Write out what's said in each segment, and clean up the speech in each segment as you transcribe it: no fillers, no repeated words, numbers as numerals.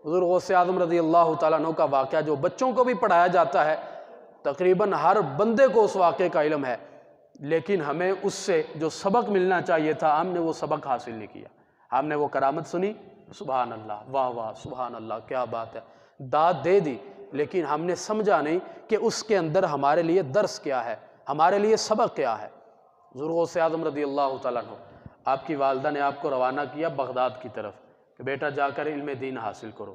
حضور غوث اعظم رضی اللہ تعالیٰ عنہ کا واقعہ جو بچوں کو بھی پڑھایا جاتا ہے، تقریباً ہر بندے کو اس واقعے کا علم ہے، لیکن ہمیں اس سے جو سبق ملنا چاہیے تھا ہم نے وہ سبق حاصل نہیں کیا۔ ہم نے وہ کرامت سنی، سبحان اللہ، واہ واہ، سبحان اللہ، کیا بات ہے، داد دے دی، لیکن ہم نے سمجھا نہیں کہ اس کے اندر ہمارے لیے درس کیا ہے، ہمارے لیے سبق کیا ہے۔ حضور غوث اعظم رضی اللہ تعالیٰ عنہ، آپ کی والدہ نے آپ کو روانہ کیا بغداد کی طرف کہ بیٹا جا کر علم دین حاصل کرو،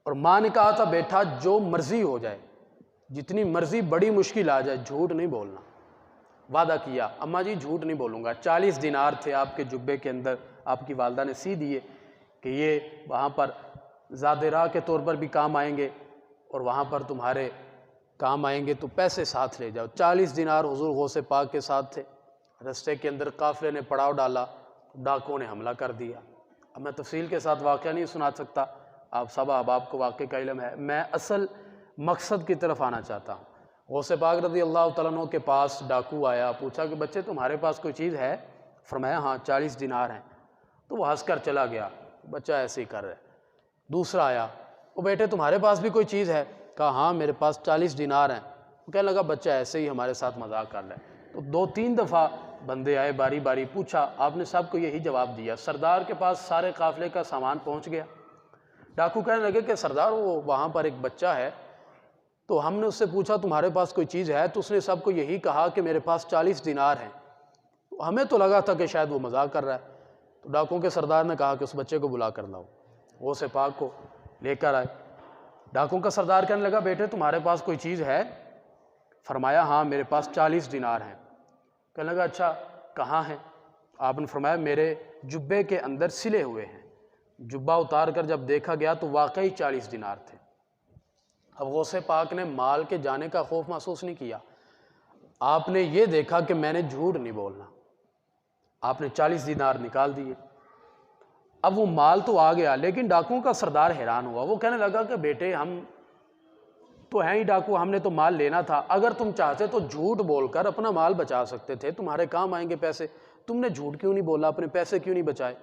اور ماں نے کہا تھا بیٹا جو مرضی ہو جائے، جتنی مرضی بڑی مشکل آ جائے، جھوٹ نہیں بولنا۔ وعدہ کیا، اماں جی جھوٹ نہیں بولوں گا۔ 40 دینار تھے آپ کے جبے کے اندر، آپ کی والدہ نے سی دیے کہ یہ وہاں پر زاد راہ کے طور پر بھی کام آئیں گے اور وہاں پر تمہارے کام آئیں گے، تو پیسے ساتھ لے جاؤ۔ 40 دینار حضور غوث پاک کے ساتھ تھے۔ رستے کے اندر قافلے نے پڑاؤ ڈالا، ڈاکوں نے حملہ کر دیا۔ اب میں تفصیل کے ساتھ واقعہ نہیں سنا سکتا، آپ سب احباب کو واقعے کا علم ہے، میں اصل مقصد کی طرف آنا چاہتا ہوں۔ غوث پاک رضی اللہ تعالیٰ عنہ کے پاس ڈاکو آیا، پوچھا کہ بچے تمہارے پاس کوئی چیز ہے؟ فرمایا ہاں 40 دینار ہیں۔ تو وہ ہنس کر چلا گیا، بچہ ایسے ہی کر رہا ہے۔ دوسرا آیا، وہ بیٹے تمہارے پاس بھی کوئی چیز ہے؟ کہا ہاں میرے پاس 40 دینار ہیں۔ وہ کہنے لگا بچہ ایسے ہی ہمارے ساتھ مذاق کر رہا ہے۔ تو 2-3 دفعہ بندے آئے، باری باری پوچھا، آپ نے سب کو یہی جواب دیا۔ سردار کے پاس سارے قافلے کا سامان پہنچ گیا۔ ڈاکو کہنے لگے کہ سردار وہ وہاں پر ایک بچہ ہے، تو ہم نے اس سے پوچھا تمہارے پاس کوئی چیز ہے، تو اس نے سب کو یہی کہا کہ میرے پاس 40 دینار ہیں۔ ہمیں تو لگا تھا کہ شاید وہ مذاق کر رہا ہے۔ تو ڈاکوں کے سردار نے کہا کہ اس بچے کو بلا کر لاؤ۔ غوث پاک کو لے کر آئے۔ ڈاکوں کا سردار کہنے لگا بیٹے تمہارے پاس کوئی چیز ہے؟ فرمایا ہاں میرے پاس 40 دینار ہیں۔ کہنے لگا اچھا کہاں ہیں؟ آپ نے فرمایا میرے جبے کے اندر سلے ہوئے ہیں۔ جبہ اتار کر جب دیکھا گیا تو واقعی 40 دینار تھے۔ اب غوث پاک نے مال کے جانے کا خوف محسوس نہیں کیا، آپ نے یہ دیکھا کہ میں نے جھوٹ نہیں بولنا، آپ نے 40 دینار نکال دیے۔ اب وہ مال تو آ گیا، لیکن ڈاکوؤں کا سردار حیران ہوا۔ وہ کہنے لگا کہ بیٹے ہم تو ہیں ہی ڈاکو، ہم نے تو مال لینا تھا، اگر تم چاہتے تو جھوٹ بول کر اپنا مال بچا سکتے تھے، تمہارے کام آئیں گے پیسے، تم نے جھوٹ کیوں نہیں بولا، اپنے پیسے کیوں نہیں بچائے؟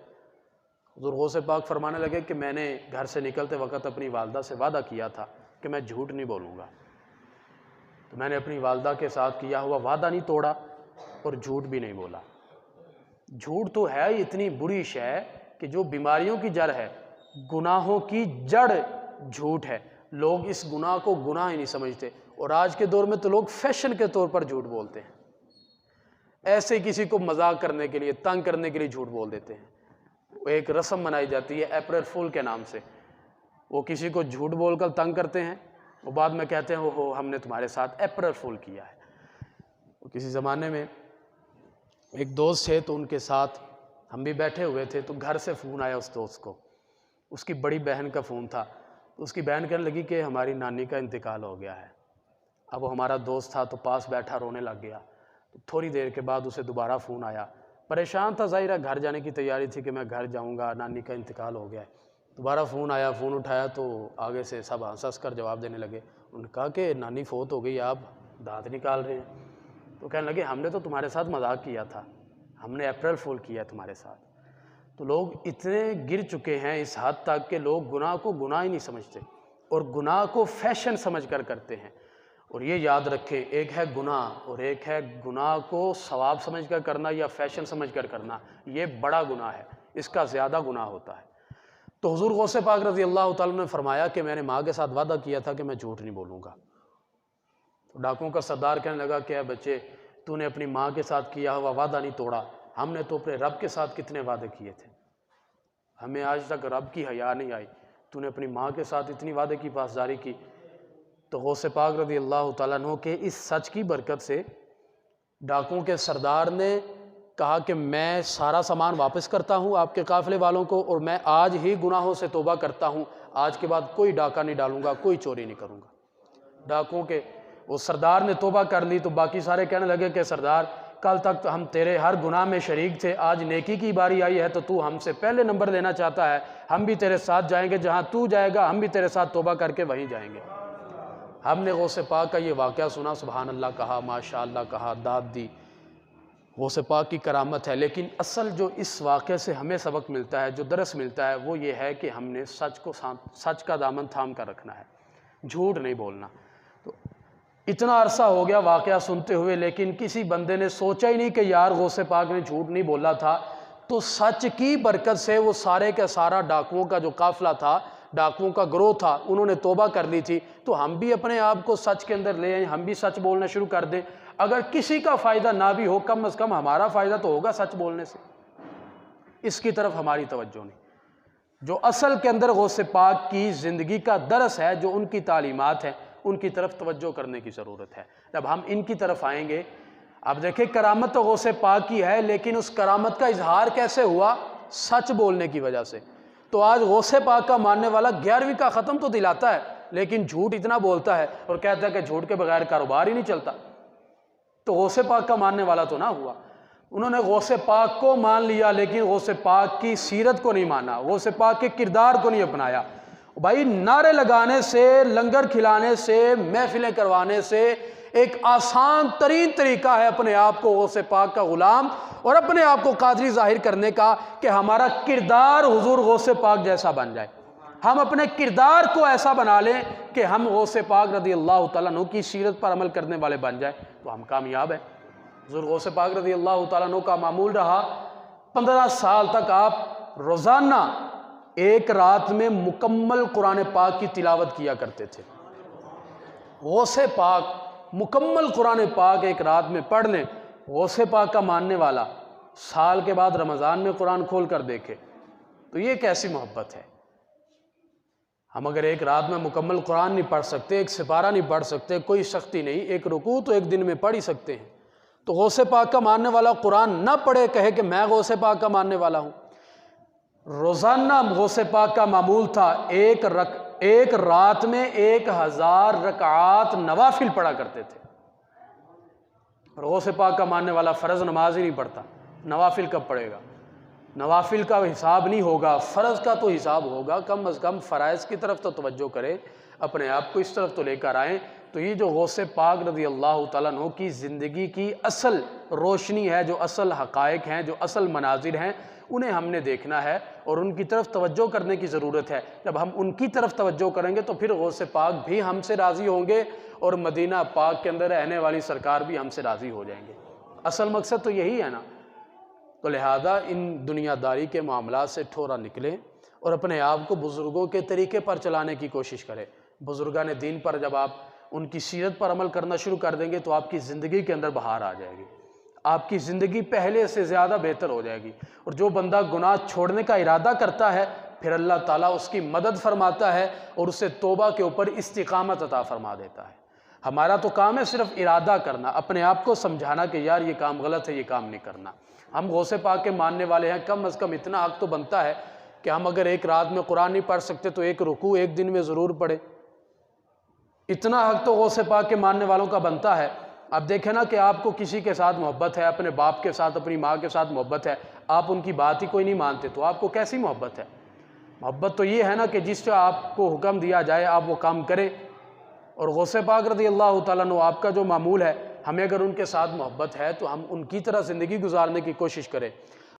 حضور غوث پاک فرمانے لگے کہ میں نے گھر سے نکلتے وقت اپنی والدہ سے وعدہ کیا تھا کہ میں جھوٹ نہیں بولوں گا، تو میں نے اپنی والدہ کے ساتھ کیا ہوا وعدہ نہیں توڑا اور جھوٹ بھی نہیں بولا۔ جھوٹ تو ہے اتنی بری شے کہ جو بیماریوں کی جڑ ہے، گناہوں کی جڑ جھوٹ ہے۔ لوگ اس گناہ کو گناہ ہی نہیں سمجھتے، اور آج کے دور میں تو لوگ فیشن کے طور پر جھوٹ بولتے ہیں، ایسے کسی کو مذاق کرنے کے لیے، تنگ کرنے کے لیے جھوٹ بول دیتے ہیں۔ وہ ایک رسم منائی جاتی ہے اپریل فول کے نام سے، وہ کسی کو جھوٹ بول کر تنگ کرتے ہیں، وہ بعد میں کہتے ہیں وہ ہم نے تمہارے ساتھ اپریل فول کیا ہے۔ وہ کسی زمانے میں ایک دوست تھے، تو ان کے ساتھ ہم بھی بیٹھے ہوئے تھے، تو گھر سے فون آیا اس دوست کو، اس کی بڑی بہن کا فون تھا۔ اس کی بہن کہنے لگی کہ ہماری نانی کا انتقال ہو گیا ہے۔ اب وہ ہمارا دوست تھا تو پاس بیٹھا رونے لگ گیا۔ تو تھوڑی دیر کے بعد اسے دوبارہ فون آیا، پریشان تھا، ظاہر ہے گھر جانے کی تیاری تھی کہ میں گھر جاؤں گا، نانی کا انتقال ہو گیا ہے۔ دوبارہ فون آیا، فون اٹھایا تو آگے سے سب ہنس کر جواب دینے لگے۔ انہوں نے کہا کہ نانی فوت ہو گئی، آپ دانت نکال رہے ہیں؟ تو کہنے لگے ہم نے تو تمہارے ساتھ مذاق کیا تھا، ہم نے اپریل فول کیا تمہارے ساتھ۔ تو لوگ اتنے گر چکے ہیں اس حد تک کہ لوگ گناہ کو گناہ ہی نہیں سمجھتے، اور گناہ کو فیشن سمجھ کر کرتے ہیں۔ اور یہ یاد رکھیں، ایک ہے گناہ اور ایک ہے گناہ کو ثواب سمجھ کر کرنا یا فیشن سمجھ کر کرنا، یہ بڑا گناہ ہے، اس کا زیادہ گناہ ہوتا ہے۔ تو حضور غوث پاک رضی اللہ تعالیٰ نے فرمایا کہ میں نے ماں کے ساتھ وعدہ کیا تھا کہ میں جھوٹ نہیں بولوں گا۔ تو ڈاکوؤں کا سردار کہنے لگا کہ اے بچے تو نے اپنی ماں کے ساتھ کیا ہوا وعدہ نہیں توڑا، ہم نے تو اپنے رب کے ساتھ کتنے وعدے کیے تھے، ہمیں آج تک رب کی حیا نہیں آئی، تو نے اپنی ماں کے ساتھ اتنی وعدے کی پاسداری کی۔ تو غوث پاک رضی اللہ تعالیٰ عنہ کے اس سچ کی برکت سے ڈاکوؤں کے سردار نے کہا کہ میں سارا سامان واپس کرتا ہوں آپ کے قافلے والوں کو، اور میں آج ہی گناہوں سے توبہ کرتا ہوں، آج کے بعد کوئی ڈاکہ نہیں ڈالوں گا، کوئی چوری نہیں کروں گا۔ ڈاکوؤں کے وہ سردار نے توبہ کر لی، تو باقی سارے کہنے لگے کہ سردار کل تک ہم تیرے ہر گناہ میں شریک تھے، آج نیکی کی باری آئی ہے تو تو ہم سے پہلے نمبر لینا چاہتا ہے، ہم بھی تیرے ساتھ جائیں گے، جہاں تو جائے گا ہم بھی تیرے ساتھ توبہ کر کے وہیں جائیں گے۔ ہم نے غوث پاک کا یہ واقعہ سنا، سبحان اللہ کہا، ماشاء اللہ کہا، داد دی۔ غوث پاک کی کرامت ہے، لیکن اصل جو اس واقعے سے ہمیں سبق ملتا ہے، جو درس ملتا ہے، وہ یہ ہے کہ ہم نے سچ کا دامن تھام کر رکھنا ہے، جھوٹ نہیں بولنا۔ تو اتنا عرصہ ہو گیا واقعہ سنتے ہوئے، لیکن کسی بندے نے سوچا ہی نہیں کہ یار غوث پاک نے جھوٹ نہیں بولا تھا، تو سچ کی برکت سے وہ سارے کا سارا ڈاکوؤں کا جو قافلہ تھا، ڈاکوؤں کا گروہ تھا، انہوں نے توبہ کر لی تھی۔ تو ہم بھی اپنے آپ کو سچ کے اندر لے آئیں، ہم بھی سچ بولنا شروع کر دیں۔ اگر کسی کا فائدہ نہ بھی ہو، کم از کم ہمارا فائدہ تو ہوگا سچ بولنے سے۔ اس کی طرف ہماری توجہ نہیں۔ جو اصل کے اندر غوث پاک کی زندگی کا درس ہے، جو ان کی تعلیمات ہیں، ان کی طرف توجہ کرنے کی ضرورت ہے۔ جب ہم ان کی طرف آئیں گے، اب دیکھیں کرامت تو غوث پاک کی ہے، لیکن اس کرامت کا اظہار کیسے ہوا؟ سچ بولنے کی وجہ سے۔ تو آج غوث پاک کا ماننے والا 11ویں کا ختم تو دلاتا ہے، لیکن جھوٹ اتنا بولتا ہے اور کہتا ہے کہ جھوٹ کے بغیر کاروبار ہی نہیں چلتا، تو غوث پاک کا ماننے والا تو نہ ہوا۔ انہوں نے غوث پاک کو مان لیا، لیکن غوث پاک کی سیرت کو نہیں مانا، غوث پاک کے کردار کو نہیں اپنایا۔ بھائی نعرے لگانے سے، لنگر کھلانے سے، محفلیں کروانے سے ایک آسان ترین طریقہ ہے اپنے آپ کو غوث پاک کا غلام اور اپنے آپ کو قادری ظاہر کرنے کا، کہ ہمارا کردار حضور غوث پاک جیسا بن جائے۔ ہم اپنے کردار کو ایسا بنا لیں کہ ہم غوث پاک رضی اللہ تعالیٰ عنہ کی سیرت پر عمل کرنے والے بن جائیں، تو ہم کامیاب ہیں۔ حضور غوث پاک رضی اللہ تعالیٰ عنہ کا معمول رہا، 15 سال تک آپ روزانہ ایک رات میں مکمل قرآن پاک کی تلاوت کیا کرتے تھے۔ غوث پاک مکمل قرآن پاک ایک رات میں پڑھ لیں، غوث پاک کا ماننے والا سال کے بعد رمضان میں قرآن کھول کر دیکھے تو یہ کیسی محبت ہے۔ ہم اگر ایک رات میں مکمل قرآن نہیں پڑھ سکتے، ایک سپارہ نہیں پڑھ سکتے، کوئی سختی نہیں، ایک رکوع تو ایک دن میں پڑھ ہی سکتے ہیں، تو غوث پاک کا ماننے والا قرآن نہ پڑھے، کہے کہ میں غوث پاک کا ماننے والا ہوں۔ روزانہ غوث پاک کا معمول تھا ایک رات میں 1000 رکعات نوافل پڑھا کرتے تھے۔ اور غوث پاک کا ماننے والا فرض نماز ہی نہیں پڑھتا، نوافل کب پڑھے گا؟ نوافل کا حساب نہیں ہوگا، فرض کا تو حساب ہوگا، کم از کم فرائض کی طرف تو توجہ کریں، اپنے آپ کو اس طرف تو لے کر آئیں۔ تو یہ جو غوث پاک رضی اللہ تعالیٰ عنہ کی زندگی کی اصل روشنی ہے، جو اصل حقائق ہیں، جو اصل مناظر ہیں، انہیں ہم نے دیکھنا ہے اور ان کی طرف توجہ کرنے کی ضرورت ہے۔ جب ہم ان کی طرف توجہ کریں گے تو پھر غوث پاک بھی ہم سے راضی ہوں گے اور مدینہ پاک کے اندر رہنے والی سرکار بھی ہم سے راضی ہو جائیں گے۔ اصل مقصد تو یہی ہے نا۔ تو لہذا ان دنیا داری کے معاملات سے ٹھورا نکلیں اور اپنے آپ کو بزرگوں کے طریقے پر چلانے کی کوشش کریں۔ بزرگان دین پر جب آپ ان کی سیرت پر عمل کرنا شروع کر دیں گے تو آپ کی زندگی کے اندر بہار آ جائے گی، آپ کی زندگی پہلے سے زیادہ بہتر ہو جائے گی۔ اور جو بندہ گناہ چھوڑنے کا ارادہ کرتا ہے، پھر اللہ تعالیٰ اس کی مدد فرماتا ہے اور اسے توبہ کے اوپر استقامت عطا فرما دیتا ہے۔ ہمارا تو کام ہے صرف ارادہ کرنا، اپنے آپ کو سمجھانا کہ یار یہ کام غلط ہے، یہ کام نہیں کرنا۔ ہم غوث پاک کے ماننے والے ہیں، کم از کم اتنا حق تو بنتا ہے کہ ہم اگر ایک رات میں قرآن نہیں پڑھ سکتے تو ایک رکوع ایک دن میں ضرور پڑھیں۔ اتنا حق تو غوث پاک کے ماننے والوں کا بنتا ہے۔ اب دیکھیں نا کہ آپ کو کسی کے ساتھ محبت ہے، اپنے باپ کے ساتھ، اپنی ماں کے ساتھ محبت ہے، آپ ان کی بات ہی کوئی نہیں مانتے، تو آپ کو کیسی محبت ہے؟ محبت تو یہ ہے نا کہ جس سے آپ کو حکم دیا جائے آپ وہ کام کریں۔ اور غوث پاک رضی اللہ تعالیٰ عنہ آپ کا جو معمول ہے، ہمیں اگر ان کے ساتھ محبت ہے تو ہم ان کی طرح زندگی گزارنے کی کوشش کریں۔